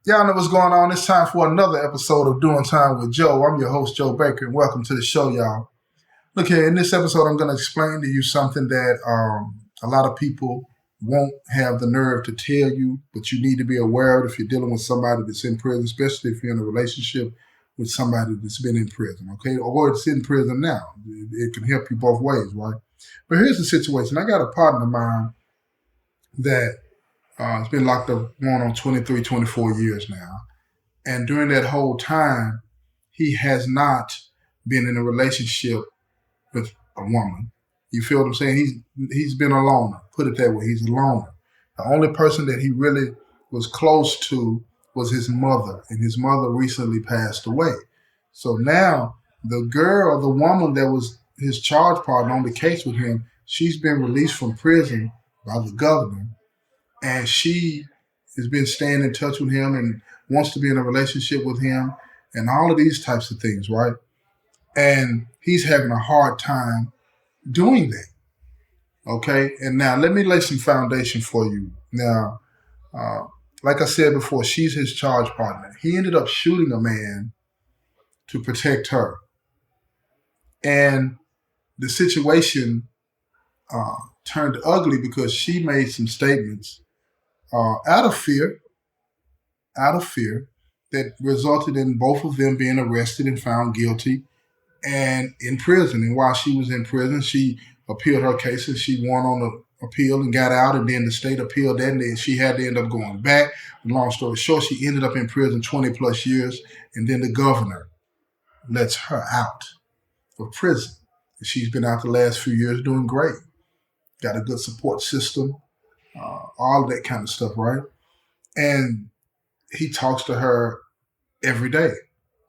Y'all know what's going on. It's time for another episode of Doing Time with Joe. I'm your host, Joe Baker, and welcome to the show, y'all. Look here, in this episode, I'm going to explain to you something that a lot of people won't have the nerve to tell you, but you need to be aware of if you're dealing with somebody that's in prison, especially if you're in a relationship with somebody that's been in prison, okay? Or it's in prison now. It can help you both ways, right? But here's the situation. I got a partner of mine that it's been locked up going on 23, 24 years now. And during that whole time, he has not been in a relationship with a woman. You feel what I'm saying? He's been a loner. Put it that way. He's a loner. The only person that he really was close to was his mother, and his mother recently passed away. So now the woman that was his charge partner on the case with him, she's been released from prison by the governor, and she has been staying in touch with him and wants to be in a relationship with him and all of these types of things, right? And he's having a hard time doing that. Okay, and now let me lay some foundation for you. Now, like I said before, she's his charge partner. He ended up shooting a man to protect her. And the situation turned ugly because she made some statements out of fear, that resulted in both of them being arrested and found guilty and in prison. And while she was in prison, she appealed her case and she won on the appeal and got out. And then the state appealed that, and then she had to end up going back. Long story short, she ended up in prison 20 plus years. And then the governor lets her out of prison. And she's been out the last few years doing great. Got a good support system, all of that kind of stuff, right? And he talks to her every day.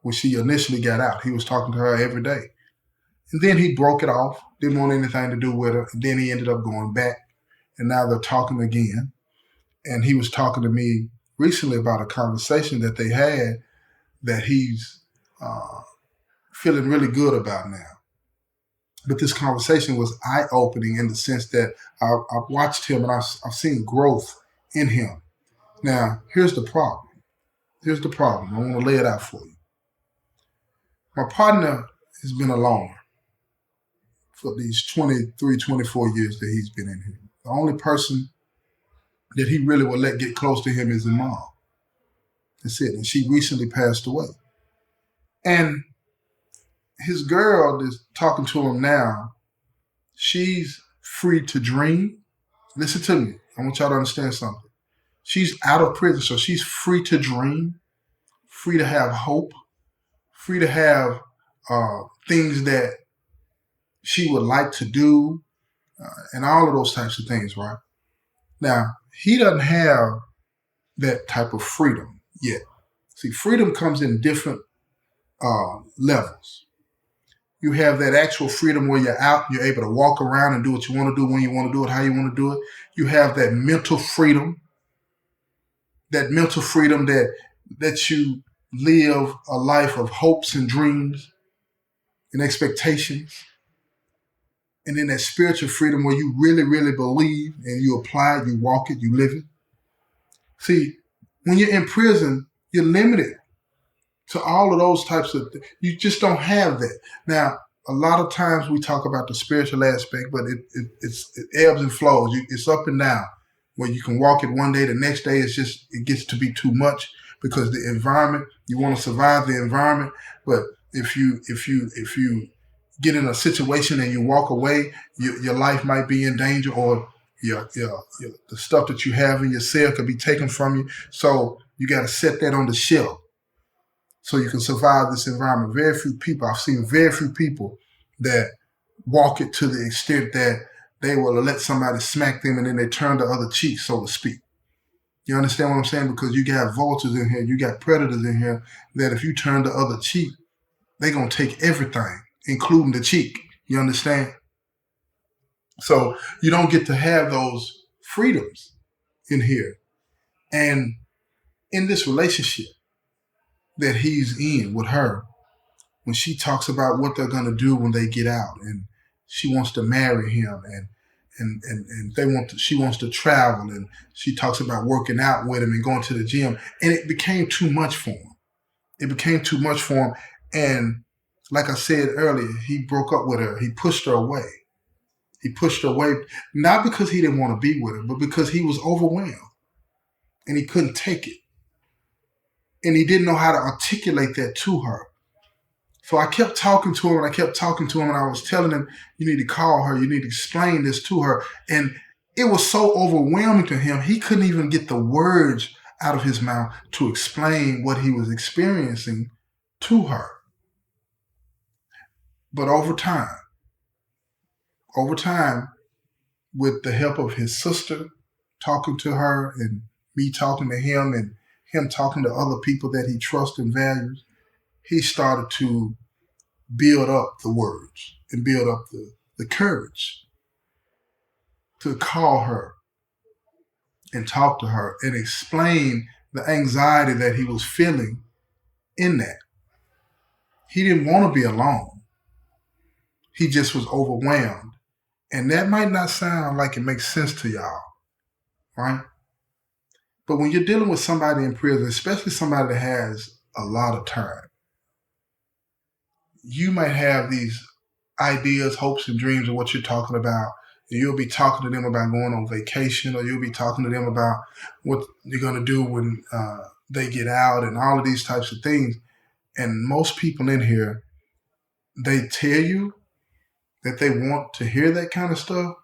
When she initially got out, he was talking to her every day. And then he broke it off, didn't want anything to do with her. And then he ended up going back. And now they're talking again. And he was talking to me recently about a conversation that they had that he's feeling really good about now. But this conversation was eye-opening in the sense that I've watched him and I've seen growth in him. Now, here's the problem. I want to lay it out for you. My partner has been a loner for these 23, 24 years that he's been in here. The only person that he really will let get close to him is his mom. That's it. And she recently passed away. And his girl that's talking to him now, she's free to dream. Listen to me. I want y'all to understand something. She's out of prison, so she's free to dream, free to have hope, free to have things that she would like to do, and all of those types of things, right? Now, he doesn't have that type of freedom yet. See, freedom comes in different levels. You have that actual freedom where you're out, you're able to walk around and do what you want to do, when you want to do it, how you want to do it. You have that mental freedom, that you live a life of hopes and dreams and expectations. And then that spiritual freedom where you really, really believe and you apply it, you walk it, you live it. See, when you're in prison, you're limited to all of those types of things. You just don't have that. Now, a lot of times we talk about the spiritual aspect, but it ebbs and flows. It's up and down. Where you can walk it one day, the next day it gets to be too much because the environment, you want to survive the environment. But if you get in a situation and you walk away, your life might be in danger, or the stuff that you have in your cell could be taken from you. So you got to set that on the shelf so you can survive this environment. I've seen very few people that walk it to the extent that they will let somebody smack them and then they turn the other cheek, so to speak. You understand what I'm saying? Because you got vultures in here, you got predators in here, that if you turn the other cheek, they're going to take everything, including the cheek. You understand? So you don't get to have those freedoms in here. And in this relationship that he's in with her, when she talks about what they're going to do when they get out, and she wants to marry him, and she wants to travel, and she talks about working out with him and going to the gym, and it became too much for him. It became too much for him, and like I said earlier, he broke up with her. He pushed her away. He pushed her away, not because he didn't want to be with her, but because he was overwhelmed and he couldn't take it. And he didn't know how to articulate that to her. So I kept talking to him, and I kept talking to him, and I was telling him, you need to call her, you need to explain this to her. And it was so overwhelming to him, he couldn't even get the words out of his mouth to explain what he was experiencing to her. But over time, with the help of his sister talking to her and me talking to him and him talking to other people that he trusts and values, he started to build up the words and build up the courage to call her and talk to her and explain the anxiety that he was feeling in that. He didn't want to be alone. He just was overwhelmed. And that might not sound like it makes sense to y'all, right? But when you're dealing with somebody in prison, especially somebody that has a lot of time, you might have these ideas, hopes, and dreams of what you're talking about. You'll be talking to them about going on vacation, or you'll be talking to them about what you're going to do when they get out and all of these types of things. And most people in here, they tell you that they want to hear that kind of stuff,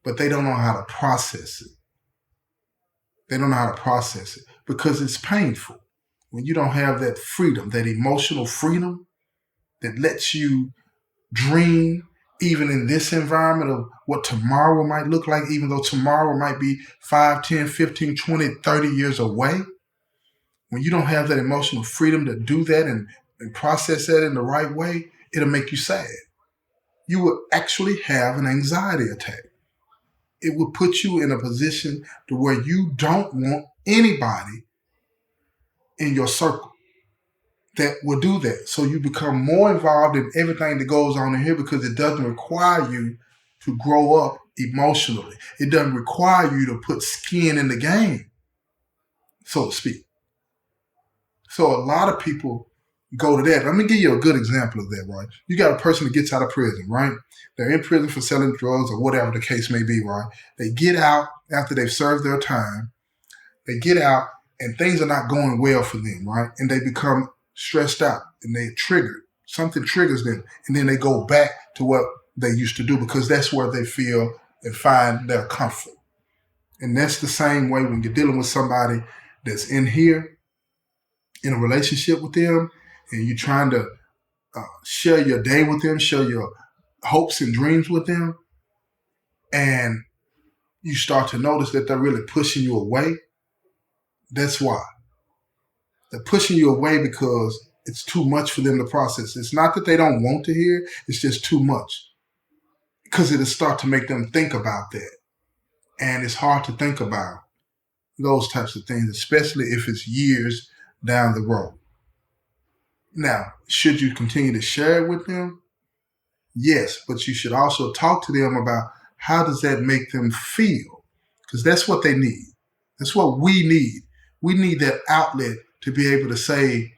but they don't know how to process it. They don't know how to process it because it's painful. When you don't have that freedom, that emotional freedom that lets you dream, even in this environment of what tomorrow might look like, even though tomorrow might be 5, 10, 15, 20, 30 years away. When you don't have that emotional freedom to do that and process that in the right way, it'll make you sad. You will actually have an anxiety attack. It will put you in a position to where you don't want anybody in your circle that will do that. So you become more involved in everything that goes on in here because it doesn't require you to grow up emotionally. It doesn't require you to put skin in the game, so to speak. So a lot of people go to that. Let me give you a good example of that, right? You got a person that gets out of prison, right? They're in prison for selling drugs or whatever the case may be, right? They get out after they've served their time. They get out and things are not going well for them, right? And they become stressed out and they're triggered. Something triggers them. And then they go back to what they used to do because that's where they feel and find their comfort. And that's the same way when you're dealing with somebody that's in here, in a relationship with them, and you're trying to share your day with them, share your hopes and dreams with them, and you start to notice that they're really pushing you away. That's why. They're pushing you away because it's too much for them to process. It's not that they don't want to hear, it's just too much. Because it'll start to make them think about that. And it's hard to think about those types of things, especially if it's years down the road. Now, should you continue to share it with them? Yes, but you should also talk to them about how does that make them feel? Because that's what they need. That's what we need. We need that outlet to be able to say,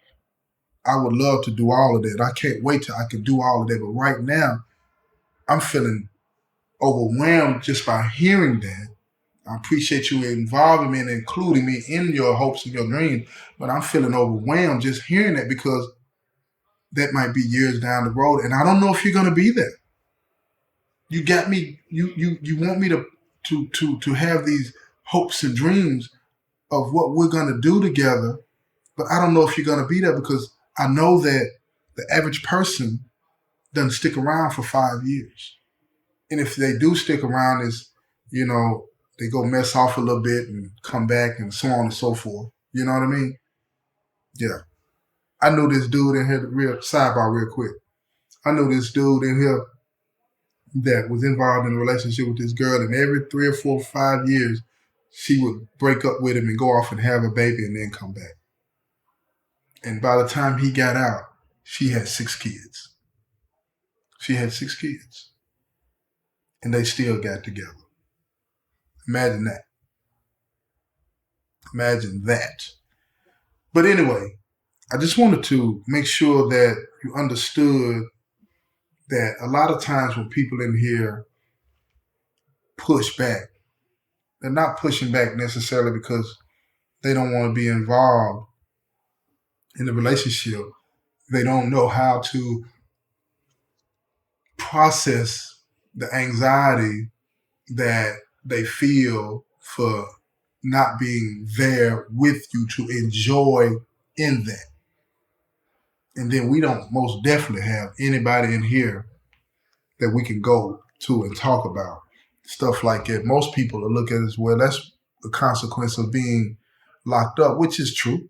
I would love to do all of that. I can't wait till I can do all of that. But right now, I'm feeling overwhelmed just by hearing that. I appreciate you involving me and including me in your hopes and your dreams, but I'm feeling overwhelmed just hearing that because that might be years down the road, and I don't know if you're going to be there. You got me. You want me to have these hopes and dreams of what we're going to do together, but I don't know if you're going to be there because I know that the average person doesn't stick around for 5 years, and if they do stick around, is they go mess off a little bit and come back and so on and so forth. You know what I mean? Yeah. I knew this dude in here, sidebar real quick. I knew this dude in here that was involved in a relationship with this girl, and every 3 or 4 or 5 years, she would break up with him and go off and have a baby and then come back. And by the time he got out, she had 6 kids. She had 6 kids. And they still got together. Imagine that. Imagine that. But anyway, I just wanted to make sure that you understood that a lot of times when people in here push back, they're not pushing back necessarily because they don't want to be involved in the relationship. They don't know how to process the anxiety that they feel for not being there with you to enjoy in that. And then we don't most definitely have anybody in here that we can go to and talk about stuff like that. Most people will look at it as, well, that's the consequence of being locked up, which is true.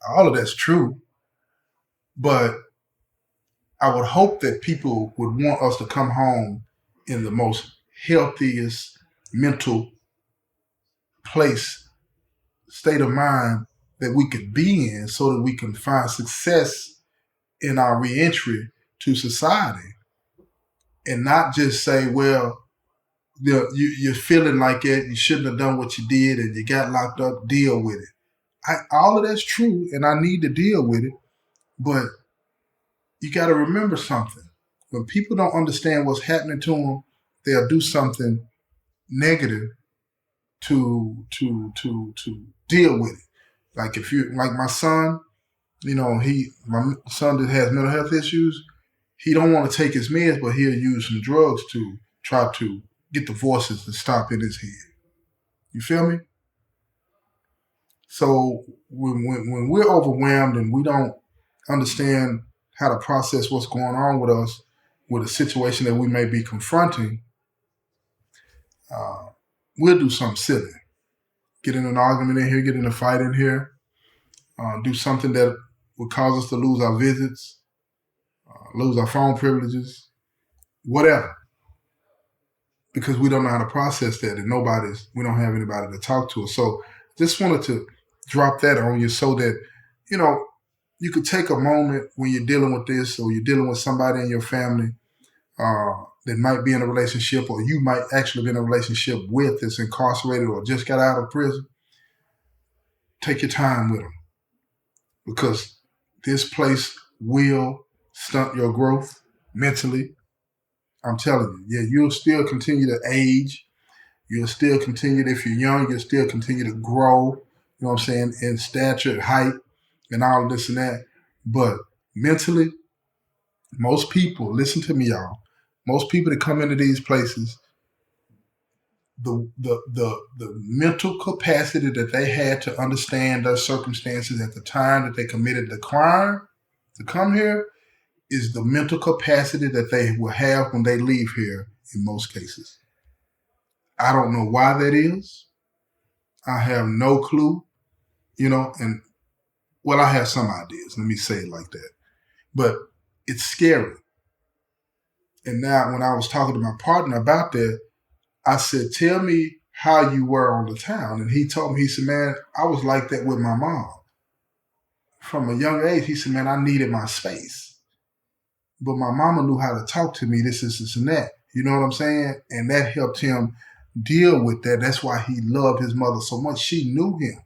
All of that's true. But I would hope that people would want us to come home in the most healthiest mental place, state of mind that we could be in so that we can find success in our reentry to society and not just say, well, you're feeling like it, you shouldn't have done what you did and you got locked up, deal with it. All of that's true and I need to deal with it, but you got to remember something. When people don't understand what's happening to them, they'll do something negative to deal with it. Like if you like my son, my son that has mental health issues, he don't want to take his meds, but he'll use some drugs to try to get the voices to stop in his head. You feel me? So when we're overwhelmed and we don't understand how to process what's going on with us, with a situation that we may be confronting, we'll do something silly. Get in an argument in here, get in a fight in here, do something that would cause us to lose our visits, lose our phone privileges, whatever. Because we don't know how to process that and we don't have anybody to talk to us. So just wanted to drop that on you so that, you could take a moment when you're dealing with this or you're dealing with somebody in your family that might be in a relationship or you might actually be in a relationship with that's incarcerated or just got out of prison. Take your time with them because this place will stunt your growth mentally. I'm telling you, you'll still continue to age. You'll still continue, if you're young, you'll still continue to grow, you know what I'm saying, in stature, height, and all of this and that. But mentally, most people, listen to me, y'all, most people that come into these places, the mental capacity that they had to understand their circumstances at the time that they committed the crime to come here is the mental capacity that they will have when they leave here in most cases. I don't know why that is. I have no clue, and well, I have some ideas. Let me say it like that. But it's scary. And now when I was talking to my partner about that, I said, tell me how you were on the town. And he told me, he said, man, I was like that with my mom. From a young age, he said, man, I needed my space. But my mama knew how to talk to me, this, and that. You know what I'm saying? And that helped him deal with that. That's why he loved his mother so much. She knew him.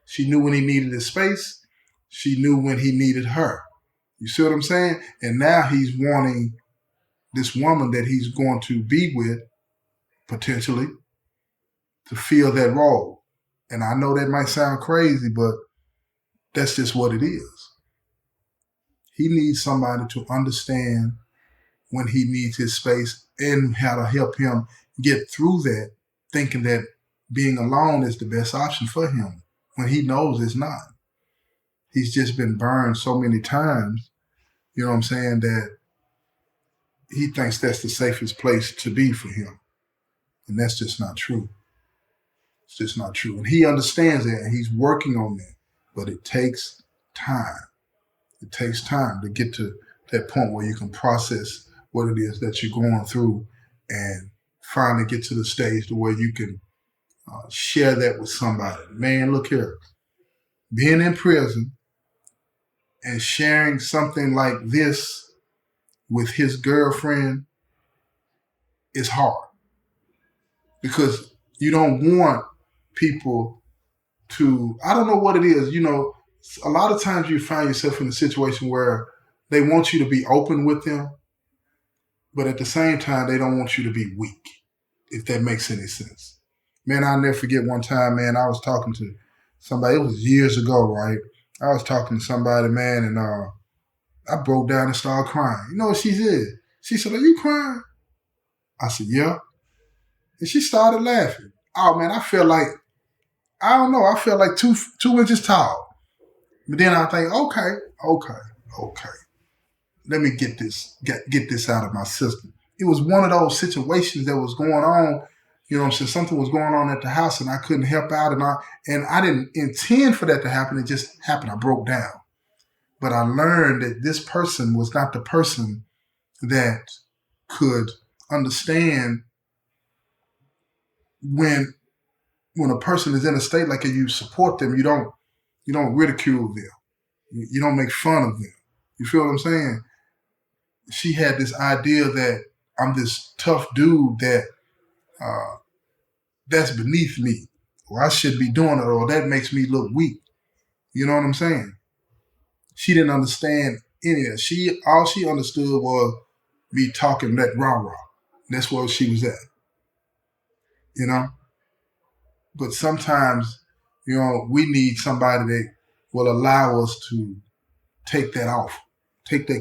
She knew when he needed his space. She knew when he needed her. You see what I'm saying? And now he's wanting this woman that he's going to be with, potentially, to fill that role. And I know that might sound crazy, but that's just what it is. He needs somebody to understand when he needs his space and how to help him get through that, thinking that being alone is the best option for him when he knows it's not. He's just been burned so many times, you know what I'm saying, that he thinks that's the safest place to be for him. And that's just not true. It's just not true. And he understands that and he's working on that. But it takes time. It takes time to get to that point where you can process what it is that you're going through and finally get to the stage to where you can share that with somebody. Man, look here. Being in prison and sharing something like this with his girlfriend is hard. Because You don't want people to, I don't know what it is. A lot of times you find yourself in a situation where they want you to be open with them, but at the same time, they don't want you to be weak, if that makes any sense. Man, I'll never forget one time, man, I was talking to somebody, it was years ago, right? I was talking to somebody, man, and I broke down and started crying. You know what she said? She said, "Are you crying?" I said, "Yeah." And she started laughing. Oh, man, I felt like, I don't know, I felt like 2 inches tall. But then I think, okay. Let me get this out of my system. It was one of those situations that was going on, something was going on at the house and I couldn't help out, and I didn't intend for that to happen. It just happened. I broke down. But I learned that this person was not the person that could understand when a person is in a state like that. You support them. You don't ridicule them. You don't make fun of them. You feel what I'm saying? She had this idea that I'm this tough dude that's beneath me, or I should be doing it, or that makes me look weak. You know what I'm saying? She didn't understand any of that. All she understood was me talking that rah-rah. That's where she was at. You know? But sometimes, we need somebody that will allow us to take that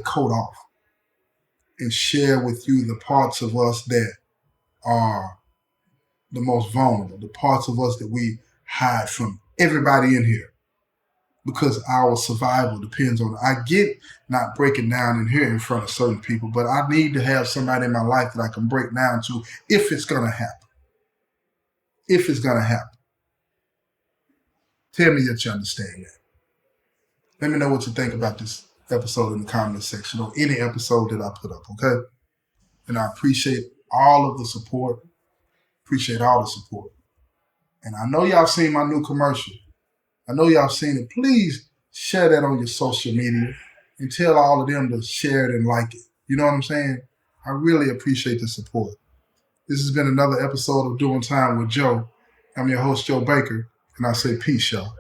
coat off, and share with you the parts of us that are the most vulnerable, the parts of us that we hide from everybody in here, because our survival depends on it. I get not breaking down in here in front of certain people, but I need to have somebody in my life that I can break down to if it's going to happen. If it's going to happen. Tell me that you understand that. Let me know what you think about this episode in the comment section, or any episode that I put up, okay? And I appreciate all of the support. Appreciate all the support. And I know y'all seen my new commercial. I know y'all seen it. Please share that on your social media and tell all of them to share it and like it. You know what I'm saying? I really appreciate the support. This has been another episode of Doing Time with Joe. I'm your host, Joe Baker, and I say peace, y'all.